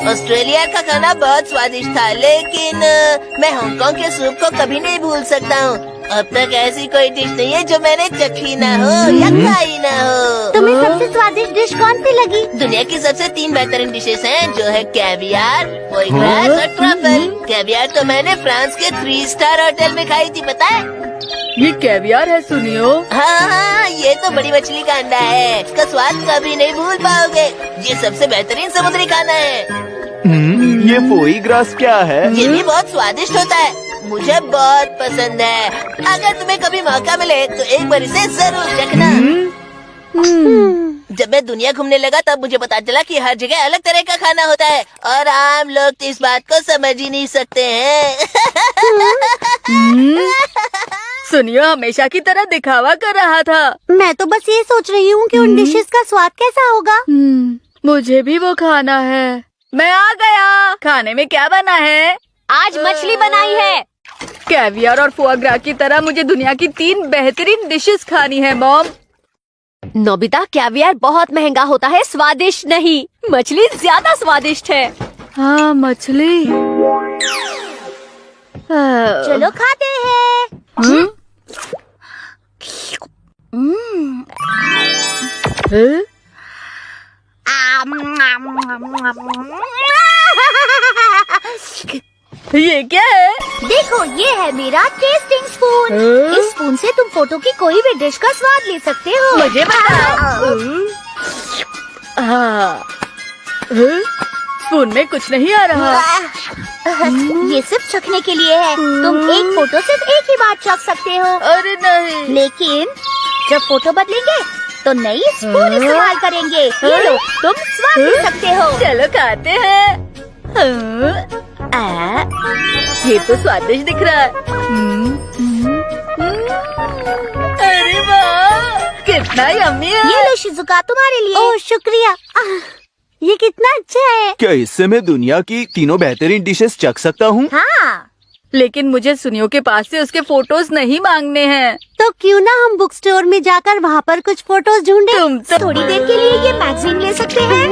Australia का खाना बहुत स्वादिष्ट था, लेकिन मैं हांगकांग के सूप को कभी नहीं भूल सकता हूँ। अब तक ऐसी कोई डिश नहीं है जो मैंने चखी ना हो या खाई ना हो। तुम्हें सबसे स्वादिष्ट डिश कौन सी लगी? दुनिया की सबसे 3 बेहतरीन डिशेस हैं, जो है कैवियार, फोई ग्रास और ट्रफल। कैवियार तो मैंने फ्रांस के 3 स्टार होटल में खाई थी, पता है? ये कैवियार है सुनियो। हाँ, ये तो बड़ी मछली का अंडा है। इसका स्वाद कभी नहीं भूल पाओगे। ये सबसे बेहतरीन समुद्री खाना है। ये फोई ग्रास क्या है? ये भी बहुत स्वादिष्ट होता है, मुझे बहुत पसंद है। अगर तुम्हें कभी मौका मिले तो एक बार इसे जरूर चखना। जब मैं दुनिया घूमने लगा तब मुझे पता चला कि हर जगह अलग तरह का खाना होता है और आम लोग तो इस बात को समझ ही नहीं सकते हैं। सुनियो हमेशा की तरह दिखावा कर रहा था। मैं तो बस ये सोच रही हूँ कि उन डिशेस का स्वाद कैसा होगा। मुझे भी वो खाना है। मैं आ गया। खाने में क्या बना है? आज मछली बनाई है। कैवियार और फोआ ग्रा की तरह मुझे दुनिया की 3 बेहतरीन डिशेस खानी है मॉम। नोबिता, कैवियार बहुत महंगा होता है, स्वादिष्ट नहीं। मछली ज्यादा स्वादिष्ट है। हाँ मछली। चलो खाते हैं। ये क्या है? देखो, ये है मेरा टेस्टिंग स्पून। इस स्पून से तुम फोटो की कोई भी डिश का स्वाद ले सकते हो। मुझे बताओ। स्पून में कुछ नहीं आ रहा। ये सिर्फ चखने के लिए है। तुम एक फोटो सिर्फ एक ही बार चख सकते हो। अरे नहीं। लेकिन जब फोटो बदलेंगे तो नई स्पून इस्तेमाल करेंगे। ये लो, तुम स्वाद ले सकते हो। चलो खाते हैं। ये तो स्वादिष्ट दिख रहा है। अरे वाह, कितना यम्मी है। ये लो शिजुका, तुम्हारे लिए। ओह शुक्रिया। ये कितना अच्छा है। क्या इससे मैं दुनिया की 3 बेहतरीन डिशेस चख सकता हूँ? हाँ, लेकिन मुझे सुनियो के पास से उसके फोटोज नहीं मांगने हैं। तो क्यों ना हम बुक स्टोर में जाकर वहाँ पर कुछ फोटोज ढूंढे। तुम तो थोड़ी देर के लिए ये मैगजीन ले सकते हैं।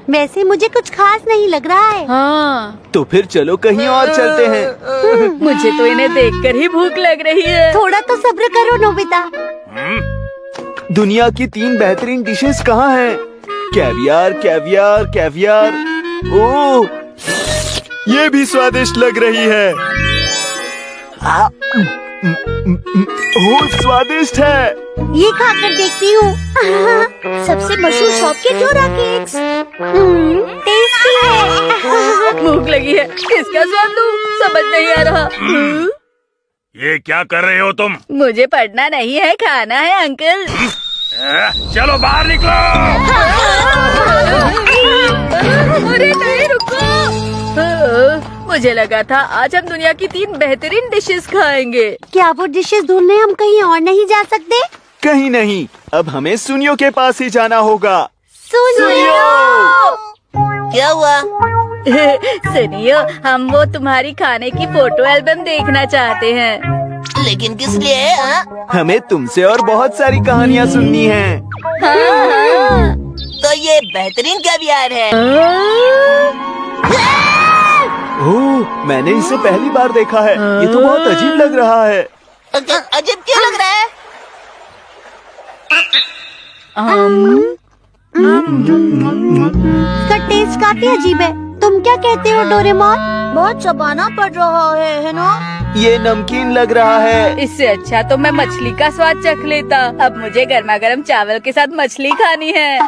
वैसे मुझे कुछ खास नहीं लग रहा है। हाँ, तो फिर चलो कहीं और चलते हैं। मुझे तो इन्हें देखकर ही भूख लग रही है। थोड़ा तो सब्र करो नोबिता। दुनिया की 3 बेहतरीन डिशेस कहाँ हैं? Caviar, caviar, caviar. ओह, ये भी स्वादिष्ट लग रही है। ओह, स्वादिष्ट है। ये खाकर देखती हूँ। सबसे मशहूर शॉप के डोरा केक्स। टेस्टी है। भूख लगी है, किसका स्वाद लूं? समझ नहीं आ रहा। ये क्या कर रहे हो तुम? मुझे पढ़ना नहीं है, खाना है अंकल। चलो बाहर निकलो। अरे नहीं, रुको। मुझे लगा था आज हम दुनिया की 3 बेहतरीन डिशेस खाएंगे। क्या वो डिशेस ढूंढने हम कहीं और नहीं जा सकते? कहीं नहीं, अब हमें सुनियो के पास ही जाना होगा। सुनियो। क्या हुआ? सुनियो, हम वो तुम्हारी खाने की फोटो एल्बम देखना चाहते हैं। लेकिन किस लिए? हाँ? हमें तुमसे और बहुत सारी कहानियाँ सुननी हैं। हाँ। तो ये बेहतरीन कैवियार है। ओह, मैंने इसे पहली बार देखा है। ये तो बहुत अजीब लग रहा है। अजीब क्यों लग रहा है? इसका टेस्ट काफी अजीब है। तुम क्या कहते हो डोरेमोन? बहुत चबाना पड़ रहा है ना? ये नमकीन लग रहा है। इससे अच्छा तो मैं मछली का स्वाद चख लेता। अब मुझे गर्मा गर्म चावल के साथ मछली खानी है।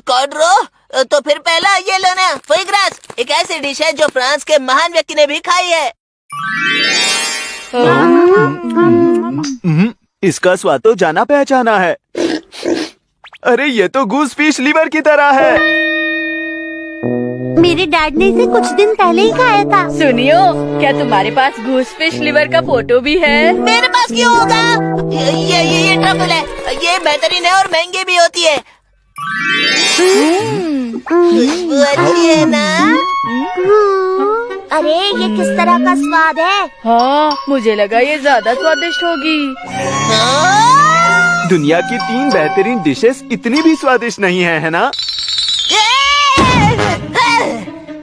कॉर्डरो, तो फिर पहला ये लो ना, फोई ग्रास। एक ऐसी डिश है जो फ्रांस के महान व्यक्ति ने भी खाई है। इसका स्वाद तो जाना पहचाना है। अरे ये तो गूस फिश लीवर की तरह है। मेरे डैड ने इसे कुछ दिन पहले ही खाया था। सुनियो, क्या तुम्हारे पास गूस फिश लिवर का फोटो भी है? मेरे पास क्यों होगा? ये ट्रफल है। ये बेहतरीन है और महंगी भी होती है। खुशबू अच्छी है ना? अरे ये किस तरह का स्वाद है? हाँ, मुझे लगा ये ज्यादा स्वादिष्ट होगी। दुनिया की 3 बेहतरीन डिशेस इतनी भी स्वादिष्ट नहीं है ना?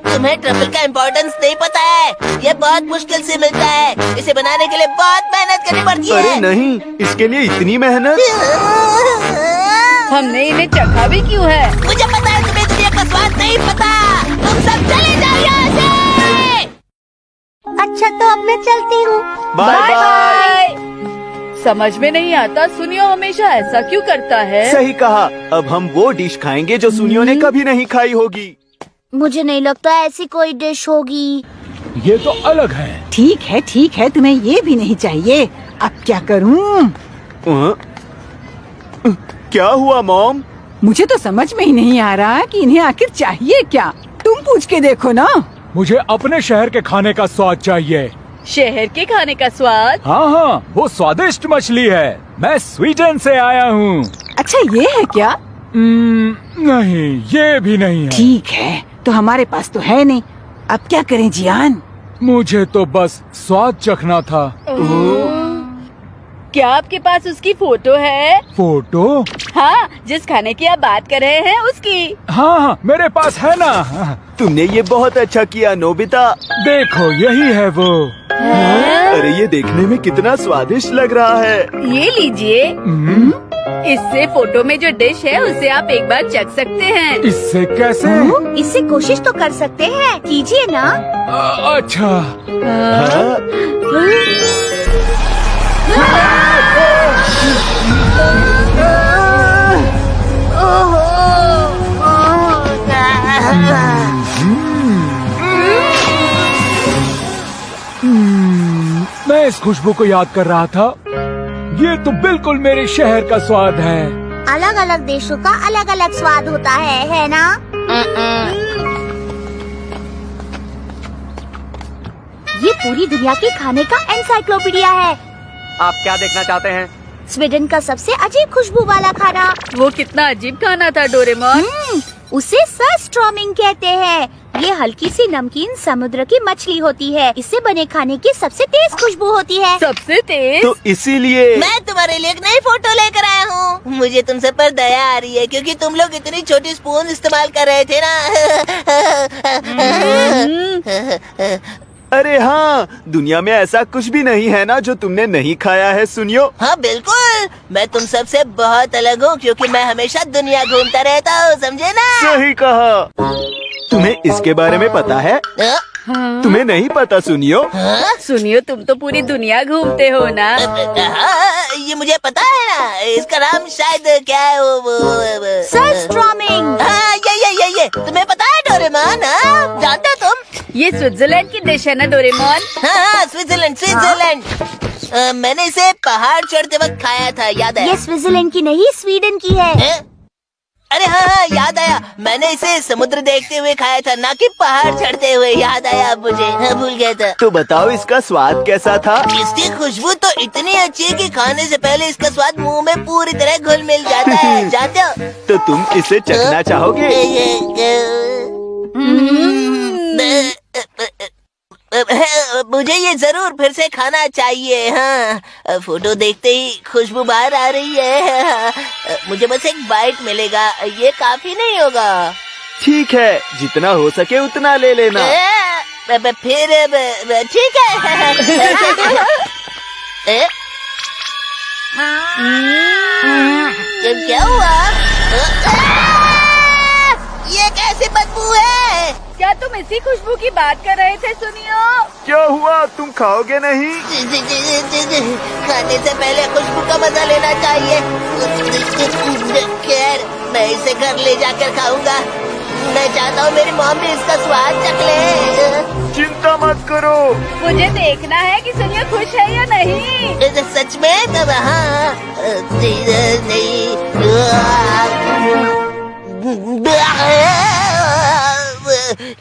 तुम्हें ट्रफल का इम्पोर्टेंस नहीं पता है। ये बहुत मुश्किल से मिलता है। इसे बनाने के लिए बहुत मेहनत करनी पड़ती है। अरे नहीं, इसके लिए इतनी मेहनत? हमने इन्हें चखा भी क्यों है? मुझे पता है तुम्हें दुनिया का स्वाद नहीं पता। तुम सब चले जाओ यहाँ से। अच्छा तो अब मैं चलती हूँ। Bye bye. समझ में नहीं आता सुनियो हमेशा ऐसा क्यों करता है? सही कहा। अब हम वो डिश खाएंगे जो सुनियो ने कभी नहीं खाई होगी। मुझे नहीं लगता ऐसी कोई डिश होगी। ये तो अलग है। ठीक है, तुम्हें ये भी नहीं चाहिए। अब क्या करूं? क्या हुआ मॉम? मुझे तो समझ में ही नहीं आ रहा कि इन्हें आखिर चाहिए क्या। तुम पूछ के देखो ना। मुझे अपने शहर के खाने का स्वाद चाहिए। शहर के खाने का स्वाद? हाँ, वो स्वादिष्ट मछली है। मैं स्वीडन से आया हूँ। अच्छा ये है क्या? नहीं, ये भी नहीं है। ठीक है, तो हमारे पास तो है नहीं। अब क्या करें जियान? मुझे तो बस स्वाद चखना था। क्या आपके पास उसकी फोटो है? फोटो? हाँ, जिस खाने की आप बात कर रहे हैं उसकी। हाँ, मेरे पास है ना। तुमने ये बहुत अच्छा किया नोबिता। देखो यही है वो। अरे ये देखने में कितना स्वादिष्ट लग रहा है। ये लीजिए। इससे फोटो में जो डिश है उसे आप एक बार चख सकते हैं। इससे कैसे? इससे कोशिश तो कर सकते हैं, कीजिए ना। अच्छा। हाँ? मैं इस खुशबू को याद कर रहा था। ये तो बिल्कुल मेरे शहर का स्वाद है। अलग अलग देशों का अलग अलग स्वाद होता है ना? ये पूरी दुनिया के खाने का एनसाइक्लोपीडिया है। आप क्या देखना चाहते हैं? स्वीडन का सबसे अजीब खुशबू वाला खाना। वो कितना अजीब खाना था डोरेमोन। उसे सरस्ट्रॉमिंग कहते हैं। ये हल्की सी नमकीन समुद्र की मछली होती है। इससे बने खाने की सबसे तेज खुशबू होती है। सबसे तेज? तो इसीलिए मैं तुम्हारे लिए एक नई फोटो लेकर आया हूँ। मुझे तुम सब पर दया आ रही है क्योंकि तुम लोग इतनी छोटी स्पून इस्तेमाल कर रहे थे ना। अरे हाँ, दुनिया में ऐसा कुछ भी नहीं है ना जो तुमने नहीं खाया है सुनियो। हाँ बिल्कुल, मैं तुम सब से बहुत अलग हूँ क्योंकि मैं हमेशा दुनिया घूमता रहता हूँ, समझे ना? सही कहा। तुम्हें इसके बारे में पता है? तुम्हें नहीं पता सुनियो? सुनियो, तुम तो पूरी दुनिया घूमते हो ना। हाँ, ये मुझे पता है ना। इसका नाम शायद क्या है वो सरस्ट्रॉमिंग। हाँ, ये तुम्हें पता है डोरेमोन? हाँ, जानते हो तुम? ये स्विट्जरलैंड की डिश है ना डोरेमोन? हाँ, स्विट्जरलैंड। मैंने इसे पहाड़ चढ़ते वक्त खाया था, याद है? ये स्विट्जरलैंड की नहीं, स्वीडन की है। अरे हाँ, याद आया। मैंने इसे समुद्र देखते हुए खाया था, ना कि पहाड़ चढ़ते हुए। याद आया अब मुझे। हाँ, भूल गया था। तो बताओ इसका स्वाद कैसा था? इसकी खुशबू तो इतनी अच्छी है कि खाने से पहले इसका स्वाद मुंह में पूरी तरह घुल मिल जाता है। जानते हो? तो तुम इसे चखना चाहोगे? मुझे ये जरूर फिर से खाना चाहिए। हाँ, फोटो देखते ही खुशबू बाहर आ रही है। मुझे बस एक बाइट मिलेगा, ये काफी नहीं होगा। ठीक है, जितना हो सके उतना ले लेना। फिर ठीक है। क्या हुआ? ये कैसी बदबू है? क्या तुम इसी खुशबू की बात कर रहे थे सुनियो? क्या हुआ, तुम खाओगे नहीं? खाने से पहले खुशबू का मजा लेना चाहिए। खैर, मैं इसे घर ले जाकर खाऊंगा। मैं चाहता हूँ मेरी मॉम भी इसका स्वाद चख ले। चिंता मत करो। मुझे देखना है कि सुनियो खुश है या नहीं। सच में? तब हाँ,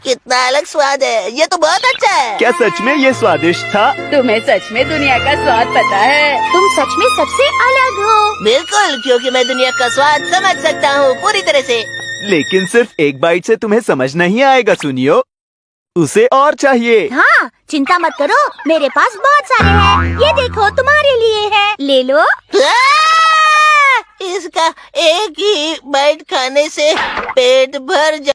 कितना अलग स्वाद है। ये तो बहुत अच्छा है। क्या सच में ये स्वादिष्ट था? तुम्हें सच में दुनिया का स्वाद पता है? तुम सच में सबसे अलग हो। बिल्कुल, क्योंकि मैं दुनिया का स्वाद समझ सकता हूँ पूरी तरह से। लेकिन सिर्फ एक बाइट से तुम्हें समझ नहीं आएगा सुनियो। उसे और चाहिए। हाँ, चिंता मत करो, मेरे पास बहुत सारे हैं। ये देखो, तुम्हारे लिए है, ले लो। इसका एक ही बाइट खाने से पेट भर जा।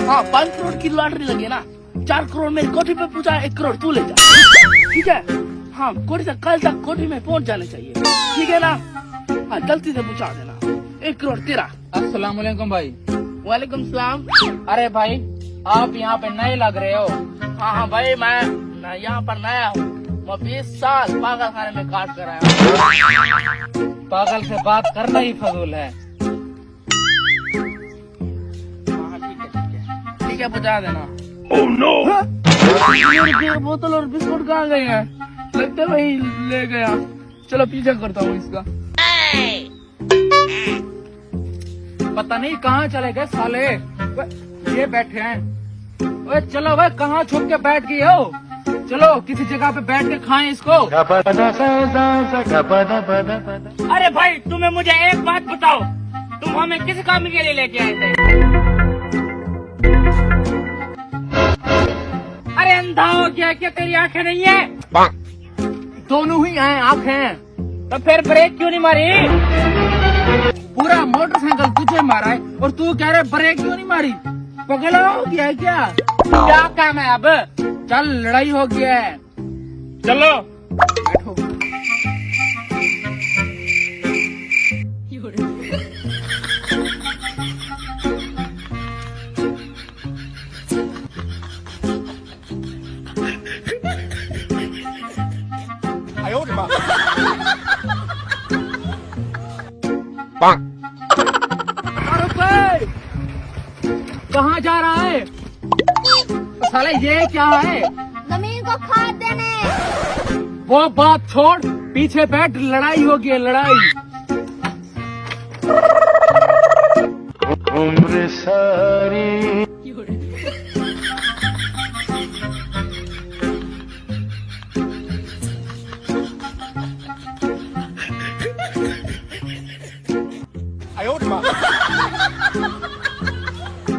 हाँ, 5 करोड़ की लॉटरी लगी ना, 4 करोड़ मेरी कोठी पे पूछा, 1 करोड़ तू ले जा, ठीक है? हाँ, कोठी तक कल तक कोठी में पहुंच जाने चाहिए, ठीक है ना? हाँ, जल्दी से पूछा देना, 1 करोड़ तेरा। अस्सलाम वालेकुम भाई। वालेकुम सलाम। अरे भाई, आप यहाँ पे नए लग रहे हो। हाँ भाई, मैं यहाँ पर नया हूँ। मैं 20 साल पागल खाने में काट कर आया हूँ। पागल से बात करना ही फजूल है। हाँ ठीक है, पहुँचा देना। Oh no! मेरी बोतल और बिस्कुट कहाँ गए हैं? लगता है वही ले गया। चलो पीछा करता हूँ इसका। पता नहीं कहाँ चले गए साले। ये बैठे हैं। ओए चलो भाई, कहाँ छुप के बैठ गए हो? चलो किसी जगह पे बैठ के खाएं इसको। अरे भाई, तुम्हें मुझे एक बात बताओ, तुम हमें किस काम के लिए लेके आए थे? अरे अंधा हो गया क्या? तेरी आंखें नहीं है? दोनों ही हैं, आंखें। तो फिर ब्रेक क्यों नहीं मारी? पूरा मोटरसाइकिल तुझे मारा है और तू कह रहे ब्रेक क्यों नहीं मारी? पगला हो गया है क्या? क्या काम है अब? चल, लड़ाई हो गया है। चलो। बैठो। कहाँ जा रहा है? साले ये क्या है? जमीन को खाद देने। वो बात छोड़, पीछे बैठ, लड़ाई होगी, लड़ाई। उम्र सारी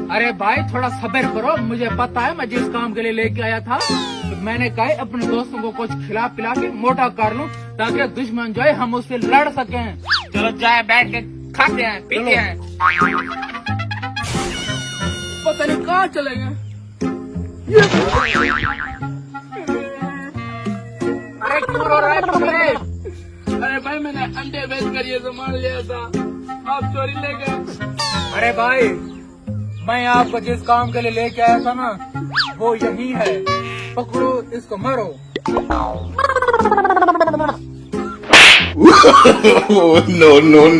अरे भाई, थोड़ा सब्र करो। मुझे पता है मैं जिस काम के लिए लेके आया था, तो मैंने कहा अपने दोस्तों को कुछ खिला पिला के मोटा कर लूं, ताकि दुश्मन जो है हम उससे लड़ सकें। चलो जाए, बैठ के खाते हैं, पीते हैं। पता नहीं कहाँ चले गए। अरे क्यों रो रहा है पगले? अरे भाई, मैंने अंडे बेच कर ये सामान लिया था, आप चोरी ले गए। अरे भाई, मैं आपको जिस काम के लिए लेके आया था ना, वो यही है। पकड़ो इसको, मारो। no.